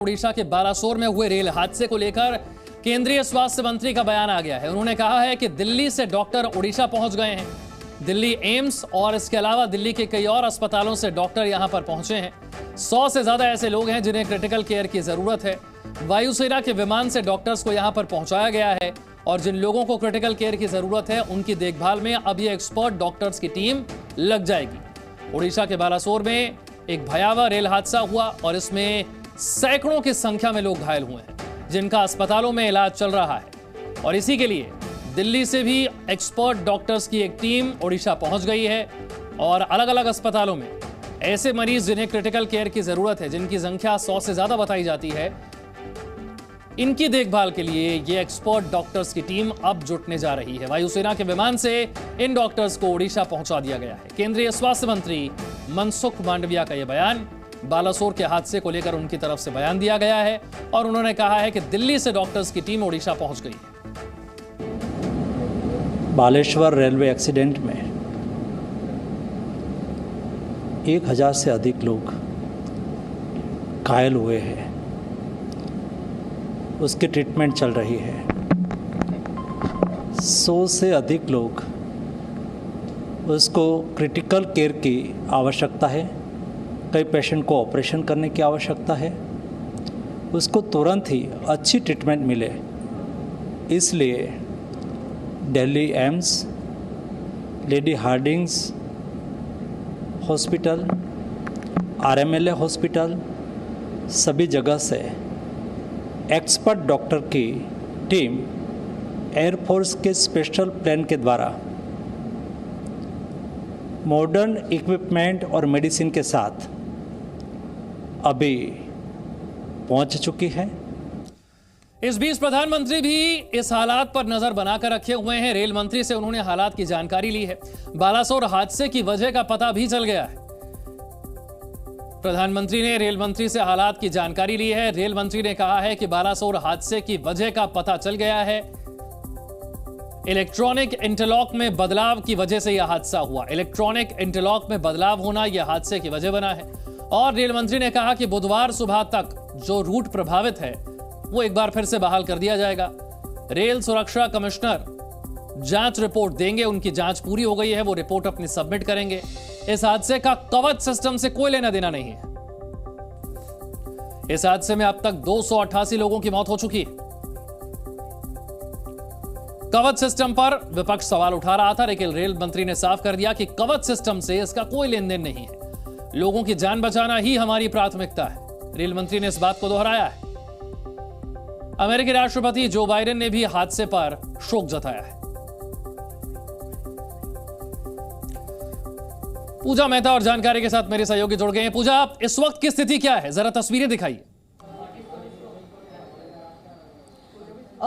उड़ीसा के बालासोर में हुए रेल हादसे को लेकर केंद्रीय स्वास्थ्य मंत्री का बयान आ गया है। उन्होंने कहा है कि दिल्ली से डॉक्टर उड़ीसा पहुंच गए हैं। दिल्ली एम्स और इसके अलावा दिल्ली के कई और अस्पतालों से डॉक्टर यहां पर पहुंचे हैं। 100 से ज्यादा ऐसे लोग हैं जिन्हें क्रिटिकल केयर की जरूरत है। वायुसेना के विमान से डॉक्टर्स को यहां पर पहुंचाया गया है और जिन लोगों को क्रिटिकल केयर की जरूरत है उनकी देखभाल में अब ये एक्सपर्ट डॉक्टर्स की टीम लग जाएगी। उड़ीसा के बालासोर में एक भयावह रेल हादसा हुआ और इसमें सैकड़ों की संख्या में लोग घायल हुए हैं जिनका अस्पतालों में इलाज चल रहा है और इसी के लिए दिल्ली से भी एक्सपर्ट डॉक्टर्स की एक टीम उड़ीसा पहुंच गई है और अलग अलग अस्पतालों में ऐसे मरीज जिन्हें क्रिटिकल केयर की जरूरत है, जिनकी संख्या 100 से ज्यादा बताई जाती है, इनकी देखभाल के लिए ये एक्सपर्ट डॉक्टर्स की टीम अब जुटने जा रही है। वायुसेना के विमान से इन डॉक्टर्स को उड़ीसा पहुंचा दिया गया है। केंद्रीय स्वास्थ्य मंत्री मनसुख मांडविया का यह बयान, बालासोर के हादसे को लेकर उनकी तरफ से बयान दिया गया है और उन्होंने कहा है कि दिल्ली से डॉक्टर्स की टीम उड़ीसा पहुंच गई है। बालेश्वर रेलवे एक्सीडेंट में 1000 से अधिक लोग घायल हुए हैं, उसकी ट्रीटमेंट चल रही है। 100 से अधिक लोग उसको क्रिटिकल केयर की आवश्यकता है। कई पेशेंट को ऑपरेशन करने की आवश्यकता है, उसको तुरंत ही अच्छी ट्रीटमेंट मिले, इसलिए Delhi AIIMS, Lady Hardinge's hospital, RMLA hospital, सभी जगह से एक्सपर्ट डॉक्टर की टीम एयरफोर्स के स्पेशल प्लेन के द्वारा मॉडर्न इक्विपमेंट और मेडिसिन के साथ अभी पहुंच चुकी है। इस बीच प्रधानमंत्री भी इस हालात पर नजर बनाकर रखे हुए हैं। रेल मंत्री से उन्होंने हालात की जानकारी ली है। बालासोर हादसे की वजह का पता भी चल गया है। प्रधानमंत्री ने रेल मंत्री से हालात की जानकारी ली है। रेल मंत्री ने कहा है कि बालासोर हादसे की वजह का पता चल गया है। इलेक्ट्रॉनिक इंटरलॉक में बदलाव की वजह से यह हादसा हुआ। इलेक्ट्रॉनिक इंटरलॉक में बदलाव होना यह हादसे की वजह बना है और रेल मंत्री ने कहा कि बुधवार सुबह तक जो रूट प्रभावित है वो एक बार फिर से बहाल कर दिया जाएगा। रेल सुरक्षा कमिश्नर जांच रिपोर्ट देंगे, उनकी जांच पूरी हो गई है, वो रिपोर्ट अपनी सबमिट करेंगे। इस हादसे का कवच सिस्टम से कोई लेना देना नहीं है। इस हादसे में अब तक 288 लोगों की मौत हो चुकी है। कवच सिस्टम पर विपक्ष सवाल उठा रहा था, लेकिन रेल मंत्री ने साफ कर दिया कि कवच सिस्टम से इसका कोई लेन देन नहीं है। लोगों की जान बचाना ही हमारी प्राथमिकता है। रेल मंत्री ने इस बात को दोहराया है। अमेरिकी राष्ट्रपति जो बाइडेन ने भी हादसे पर शोक जताया है। पूजा मेहता और जानकारी के साथ मेरे सहयोगी जुड़ गए हैं। पूजा, आप इस वक्त की स्थिति क्या है, जरा तस्वीरें दिखाइए।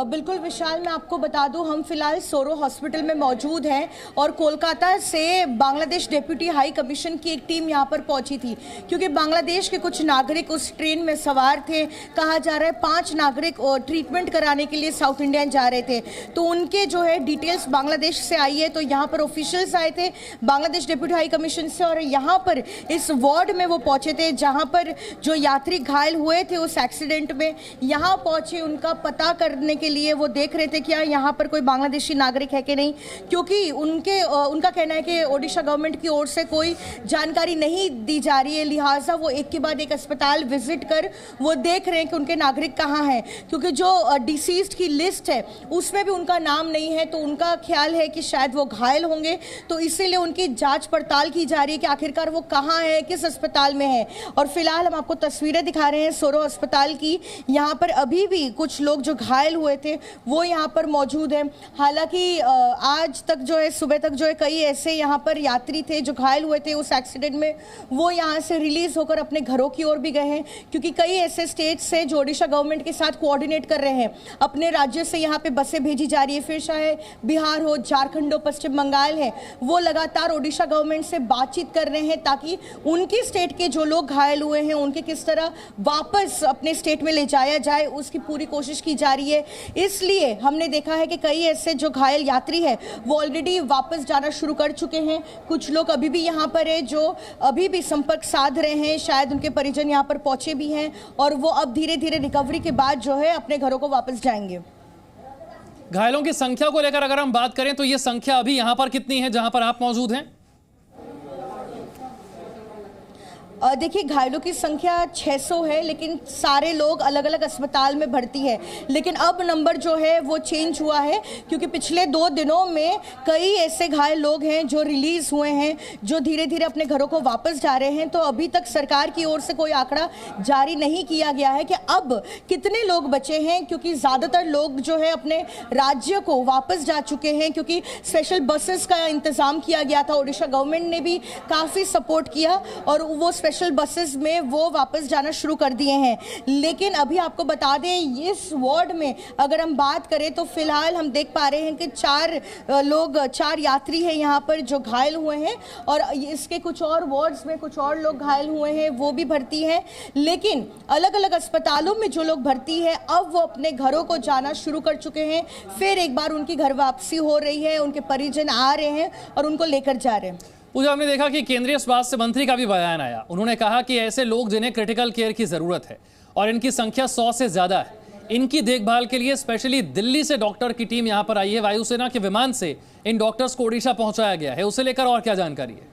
बिल्कुल विशाल, मैं आपको बता दूं, हम फिलहाल सोरो हॉस्पिटल में मौजूद हैं और कोलकाता से बांग्लादेश डेप्यूटी हाई कमीशन की एक टीम यहां पर पहुंची थी क्योंकि बांग्लादेश के कुछ नागरिक उस ट्रेन में सवार थे। कहा जा रहा है 5 नागरिक ट्रीटमेंट कराने के लिए साउथ इंडियन जा रहे थे, तो उनके जो है डिटेल्स बांग्लादेश से आई है। तो यहाँ पर ऑफिशियल्स आए थे बांग्लादेश डेप्यूटी हाई कमीशन से और यहाँ पर इस वार्ड में वो पहुंचे थे जहाँ पर जो यात्री घायल हुए थे उस एक्सीडेंट में। यहाँ पहुंचे, उनका पता करने के लिए वो देख रहे थे क्या यहाँ पर कोई बांग्लादेशी नागरिक है कि नहीं, क्योंकि उनका कहना है कि ओडिशा गवर्नमेंट की ओर से कोई जानकारी नहीं दी जा रही है, लिहाजा वो एक के बाद एक अस्पताल विजिट कर वो देख रहे हैं कि उनके नागरिक कहाँ हैं, क्योंकि जो डिसीज्ड की लिस्ट है उसमें भी उनका नाम नहीं है। तो उनका ख्याल है कि शायद वो घायल होंगे, तो इसीलिए उनकी जांच पड़ताल की जा रही है कि आखिरकार वो कहाँ है, किस अस्पताल में है। और फिलहाल हम आपको तस्वीरें दिखा रहे हैं सोरो अस्पताल की। यहाँ पर अभी भी कुछ लोग जो घायल हुए थे वो यहाँ पर मौजूद हैं। हालांकि आज तक जो है, सुबह तक जो है, कई ऐसे यहाँ पर यात्री थे जो घायल हुए थे उस एक्सीडेंट में, वो यहाँ से रिलीज होकर अपने घरों की ओर भी गए हैं क्योंकि कई ऐसे स्टेट्स हैं जो ओडिशा गवर्नमेंट के साथ कोऑर्डिनेट कर रहे हैं। अपने राज्य से यहाँ पे बसें भेजी जा रही है, फिर चाहे बिहार हो, झारखंड हो, पश्चिम बंगाल है, वो लगातार ओडिशा गवर्नमेंट से बातचीत कर रहे हैं ताकि उनकी स्टेट के जो लोग घायल हुए हैं उनके किस तरह वापस अपने स्टेट में ले जाया जाए, उसकी पूरी कोशिश की जा रही है। इसलिए हमने देखा है कि कई ऐसे जो घायल यात्री है वो ऑलरेडी वापस जाना शुरू कर चुके हैं। कुछ लोग अभी भी यहाँ पर है जो अभी भी संपर्क साध रहे हैं, शायद उनके परिजन यहाँ पर पहुंचे भी हैं और वो अब धीरे धीरे रिकवरी के बाद जो है अपने घरों को वापस जाएंगे। घायलों की संख्या को लेकर अगर हम बात करें तो ये संख्या अभी यहां पर कितनी है जहां पर आप मौजूद हैं? देखिए, घायलों की संख्या 600 है, लेकिन सारे लोग अलग अलग अस्पताल में भर्ती है। लेकिन अब नंबर जो है वो चेंज हुआ है क्योंकि पिछले 2 दिनों में कई ऐसे घायल लोग हैं जो रिलीज हुए हैं, जो धीरे धीरे अपने घरों को वापस जा रहे हैं। तो अभी तक सरकार की ओर से कोई आंकड़ा जारी नहीं किया गया है कि अब कितने लोग बचे हैं, क्योंकि ज़्यादातर लोग जो है अपने राज्य को वापस जा चुके हैं, क्योंकि स्पेशल बसेस का इंतज़ाम किया गया था। ओडिशा गवर्नमेंट ने भी काफ़ी सपोर्ट किया और वो स्पेशल बसेस में वो वापस जाना शुरू कर दिए हैं। लेकिन अभी आपको बता दें, इस वार्ड में अगर हम बात करें तो फिलहाल हम देख पा रहे हैं कि 4 यात्री हैं यहाँ पर जो घायल हुए हैं और इसके कुछ और वार्ड्स में कुछ और लोग घायल हुए हैं, वो भी भर्ती हैं। लेकिन अलग अलग अस्पतालों में जो लोग भर्ती है अब वो अपने घरों को जाना शुरू कर चुके हैं। फिर एक बार उनकी घर वापसी हो रही है, उनके परिजन आ रहे हैं और उनको लेकर जा रहे हैं। पूजा, हमने देखा कि केंद्रीय स्वास्थ्य मंत्री का भी बयान आया। उन्होंने कहा कि ऐसे लोग जिन्हें क्रिटिकल केयर की जरूरत है और इनकी संख्या 100 से ज्यादा है, इनकी देखभाल के लिए स्पेशली दिल्ली से डॉक्टर की टीम यहां पर आई है। वायुसेना के विमान से इन डॉक्टर्स को ओडिशा पहुंचाया गया है। उसे लेकर और क्या जानकारी है?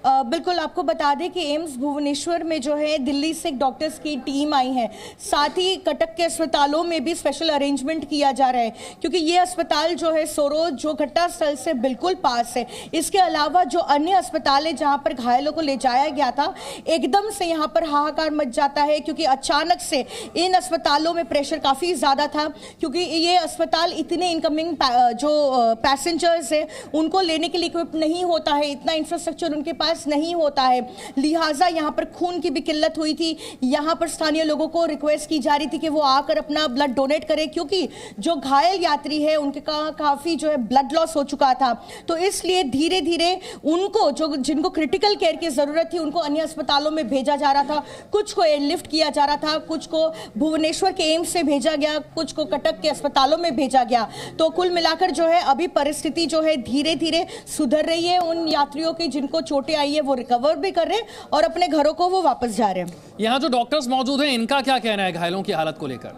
बिल्कुल, आपको बता दें कि एम्स भुवनेश्वर में जो है दिल्ली से डॉक्टर्स की टीम आई है। साथ ही कटक के अस्पतालों में भी स्पेशल अरेंजमेंट किया जा रहा है क्योंकि ये अस्पताल जो है सोरो जो घटना स्थल से बिल्कुल पास है। इसके अलावा जो अन्य अस्पताल है जहां पर घायलों को ले जाया गया था, एकदम से यहां पर हाहाकार मच जाता है क्योंकि अचानक से इन अस्पतालों में प्रेशर काफ़ी ज़्यादा था, क्योंकि ये अस्पताल इतने इनकमिंग जो पैसेंजर्स है उनको लेने के लिए इक्विप नहीं होता है, इतना इंफ्रास्ट्रक्चर उनके पास नहीं होता है। लिहाजा यहाँ पर खून की भी किल्लत हुई थी। यहाँ पर स्थानीय लोगों को रिक्वेस्ट की जा रही थी कि वो आकर अपना ब्लड डोनेट करें, क्योंकि जो घायल यात्री है उनके काफ़ी जो है ब्लड लॉस हो चुका था। तो इसलिए धीरे धीरे उनको जिनको क्रिटिकल केयर की ज़रूरत थी उनको अन्य अस्पतालों में भेजा जा रहा था। कुछ को एयरलिफ्ट किया जा रहा था, कुछ को भुवनेश्वर के एम्स से भेजा गया, कुछ को कटक के अस्पतालों में भेजा गया। तो कुल मिलाकर जो है अभी परिस्थिति जो है धीरे धीरे सुधर रही है। उन यात्रियों की जिनको चोटें आई है वो रिकवर भी कर रहे हैं और अपने घरों को वो वापस जा रहे हैं। यहाँ जो डॉक्टर्स मौजूद हैं इनका क्या कहना है घायलों की हालत को लेकर?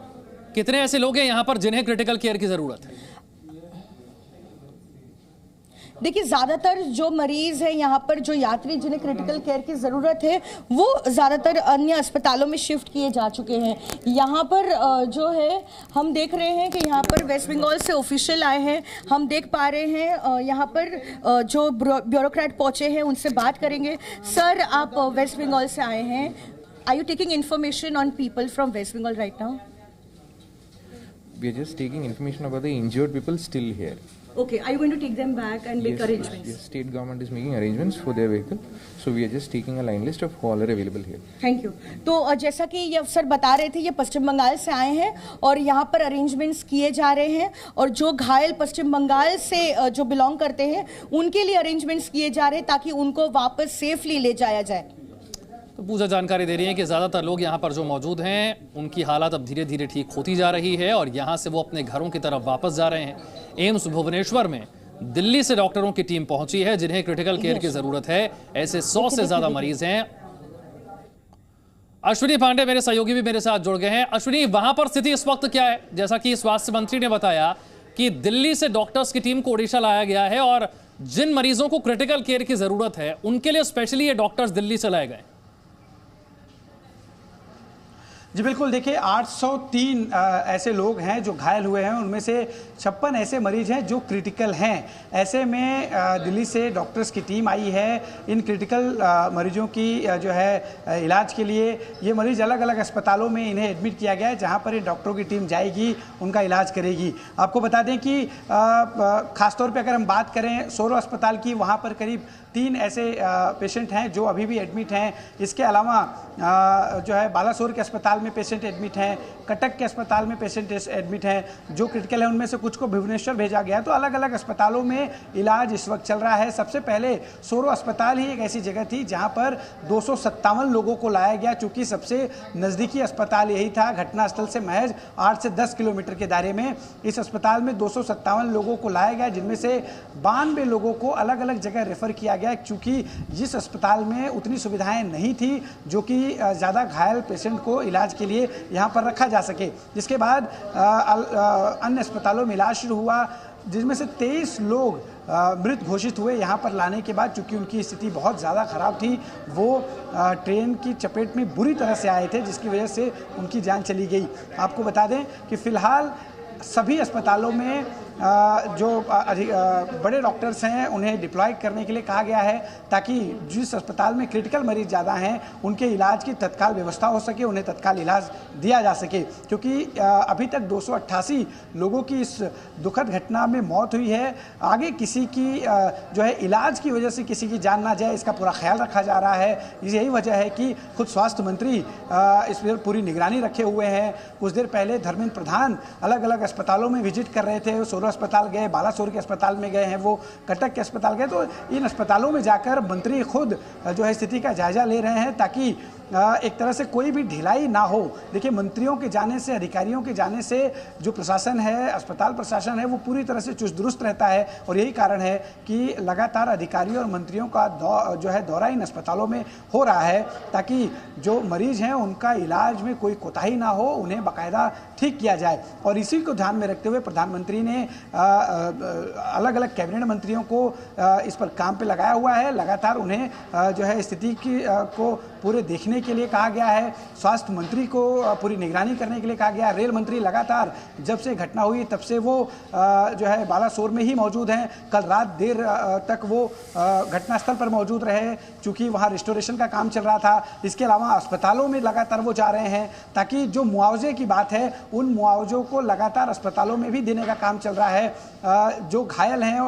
कितने ऐसे लोग हैं यहाँ पर जिन्हें क्रिटिकल केयर की जरूरत है? देखिए, ज़्यादातर जो मरीज़ है यहाँ पर, जो यात्री जिन्हें क्रिटिकल केयर की ज़रूरत है, वो ज़्यादातर अन्य अस्पतालों में शिफ्ट किए जा चुके हैं। यहाँ पर जो है हम देख रहे हैं कि यहाँ पर वेस्ट बंगाल से ऑफिशियल आए हैं। हम देख पा रहे हैं यहाँ पर जो ब्यूरोक्रेट पहुँचे हैं उनसे बात करेंगे। सर, आप वेस्ट बंगाल से आए हैं, are you taking information on people from West Bengal right now? We are just taking information about the injured people still here. Okay, are you going to take them back and make arrangements? Yes, state government is making arrangements for their vehicle. So we are just taking a line list of who all are available here. Thank you. तो जैसा कि ये अफसर बता रहे थे, ये पश्चिम बंगाल से आए हैं और यहाँ पर अरेंजमेंट्स किए जा रहे हैं और जो घायल पश्चिम बंगाल से जो बिलोंग करते हैं उनके लिए अरेंजमेंट्स किए जा रहे हैं ताकि उनको वापस सेफली ले जाया जाए। तो पूजा जानकारी दे रही है कि ज़्यादातर लोग यहाँ पर जो मौजूद हैं उनकी हालत अब धीरे धीरे ठीक होती जा रही है और यहाँ से वो अपने घरों की तरफ वापस जा रहे हैं। एम्स भुवनेश्वर में दिल्ली से डॉक्टरों की टीम पहुंची है जिन्हें क्रिटिकल केयर की जरूरत है। ऐसे 100 से ज्यादा मरीज हैं। अश्विनी पांडे मेरे सहयोगी भी मेरे साथ जुड़ गए हैं। अश्विनी, वहां पर स्थिति इस वक्त क्या है? जैसा कि स्वास्थ्य मंत्री ने बताया कि दिल्ली से डॉक्टर्स की टीम को ओडिशा लाया गया है और जिन मरीजों को क्रिटिकल केयर की जरूरत है उनके लिए स्पेशली ये डॉक्टर्स दिल्ली से लाए गए। जी बिल्कुल, देखिए 803 ऐसे लोग हैं जो घायल हुए हैं, उनमें से 56 ऐसे मरीज हैं जो क्रिटिकल हैं। ऐसे में दिल्ली से डॉक्टर्स की टीम आई है इन क्रिटिकल मरीजों की जो है इलाज के लिए। ये मरीज अलग अलग अस्पतालों में इन्हें एडमिट किया गया है जहां पर इन डॉक्टरों की टीम जाएगी, उनका इलाज करेगी। आपको बता दें कि खासतौर पर अगर हम बात करें सोरो अस्पताल की, वहाँ पर करीब 3 ऐसे पेशेंट हैं जो अभी भी एडमिट हैं। इसके अलावा जो है बालासोर के अस्पताल में पेशेंट एडमिट हैं, कटक के अस्पताल में पेशेंट एडमिट हैं। जो क्रिटिकल है उनमें से कुछ को भुवनेश्वर भेजा गया। तो अलग अलग अस्पतालों में इलाज इस वक्त चल रहा है। सबसे पहले सोरो अस्पताल ही एक ऐसी जगह थी जहां पर 257 लोगों को लाया गया, चूंकि सबसे नज़दीकी अस्पताल यही था। घटनास्थल से महज 8 से 10 किलोमीटर के दायरे में इस अस्पताल में 257 लोगों को लाया गया, जिनमें से 92 लोगों को अलग अलग जगह रेफर किया गया, क्योंकि जिस अस्पताल में उतनी सुविधाएं नहीं थी जो कि ज़्यादा घायल पेशेंट को इलाज के लिए यहाँ पर रखा जा सके। जिसके बाद अन्य अस्पतालों में इलाज शुरू हुआ, जिसमें से 23 लोग मृत घोषित हुए यहाँ पर लाने के बाद। चूँकि उनकी स्थिति बहुत ज़्यादा ख़राब थी, वो ट्रेन की चपेट में बुरी तरह से आए थे, जिसकी वजह से उनकी जान चली गई। आपको बता दें कि फ़िलहाल सभी अस्पतालों में जो बड़े डॉक्टर्स हैं उन्हें डिप्लॉय करने के लिए कहा गया है, ताकि जिस अस्पताल में क्रिटिकल मरीज ज़्यादा हैं उनके इलाज की तत्काल व्यवस्था हो सके, उन्हें तत्काल इलाज दिया जा सके। क्योंकि अभी तक 288 लोगों की इस दुखद घटना में मौत हुई है। आगे किसी की जो है इलाज की वजह से किसी की जान ना जाए, इसका पूरा ख्याल रखा जा रहा है। यही वजह है कि खुद स्वास्थ्य मंत्री इस पर पूरी निगरानी रखे हुए हैं। कुछ देर पहले धर्मेंद्र प्रधान अलग अलग अस्पतालों में विजिट कर रहे थे। सोरो अस्पताल गए, बालासोर के अस्पताल में गए हैं, वो कटक के अस्पताल गए। तो इन अस्पतालों में जाकर मंत्री खुद जो है स्थिति का जायजा ले रहे हैं, ताकि एक तरह से कोई भी ढिलाई ना हो। देखिए, मंत्रियों के जाने से, अधिकारियों के जाने से जो प्रशासन है, अस्पताल प्रशासन है, वो पूरी तरह से चुस्त दुरुस्त रहता है। और यही कारण है कि लगातार अधिकारियों और मंत्रियों का जो है दौरा इन अस्पतालों में हो रहा है, ताकि जो मरीज हैं उनका इलाज में कोई कोताही ना हो, उन्हें बाकायदा ठीक किया जाए। और इसी को ध्यान में रखते हुए प्रधानमंत्री ने अलग अलग कैबिनेट मंत्रियों को इस पर काम पे लगाया हुआ है। लगातार उन्हें जो है स्थिति को पूरे देखने के लिए कहा गया है। स्वास्थ्य मंत्री को पूरी निगरानी करने के लिए कहा गया है। रेल मंत्री लगातार जब से घटना हुई तब से वो जो है बालासोर में ही मौजूद हैं। कल रात देर तक वो घटनास्थल पर मौजूद रहे, चूँकि वहाँ रिस्टोरेशन का काम चल रहा था। इसके अलावा अस्पतालों में लगातार वो जा रहे हैं, ताकि जो मुआवजे की बात है उन मुआवजों को लगातार अस्पतालों में भी देने का काम चल रहा है। जो घायल हैं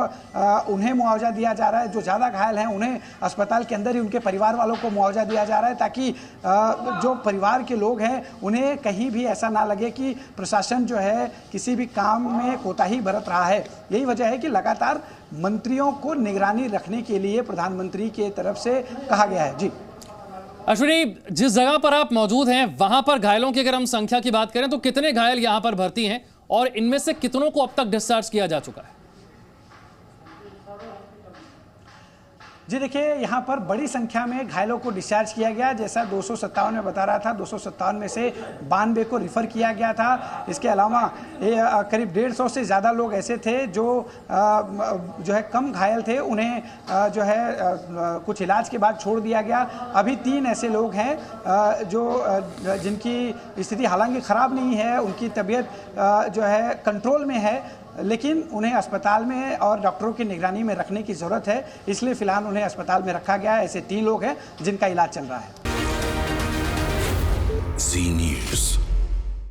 उन्हें मुआवजा दिया जा रहा है, जो ज़्यादा घायल हैं उन्हें अस्पताल के अंदर ही उनके परिवार वालों को मुआवजा दिया जा रहा है, ताकि जो परिवार के लोग हैं उन्हें कहीं भी ऐसा ना लगे कि प्रशासन जो है किसी भी काम में कोताही बरत रहा है। यही वजह है कि लगातार मंत्रियों को निगरानी रखने के लिए प्रधानमंत्री की तरफ से कहा गया है। जी अश्विनी, जिस जगह पर आप मौजूद हैं वहां पर घायलों की अगर हम संख्या की बात करें तो कितने घायल यहां पर भर्ती हैं और इनमें से कितनों को अब तक डिस्चार्ज किया जा चुका है? जी देखिए, यहाँ पर बड़ी संख्या में घायलों को डिस्चार्ज किया गया। जैसा 257 में बता रहा था, 257 में से 92 को रिफ़र किया गया था। इसके अलावा करीब 150 से ज़्यादा लोग ऐसे थे जो है कम घायल थे, उन्हें जो है कुछ इलाज के बाद छोड़ दिया गया। अभी 3 ऐसे लोग हैं जिनकी स्थिति हालांकि ख़राब नहीं है, उनकी तबीयत जो है कंट्रोल में है, लेकिन उन्हें अस्पताल में और डॉक्टरों की निगरानी में रखने की ज़रूरत है। इसलिए फ़िलहाल उन्हें अस्पताल में रखा गया है। ऐसे 3 लोग हैं जिनका इलाज चल रहा है। ज़ी न्यूज़।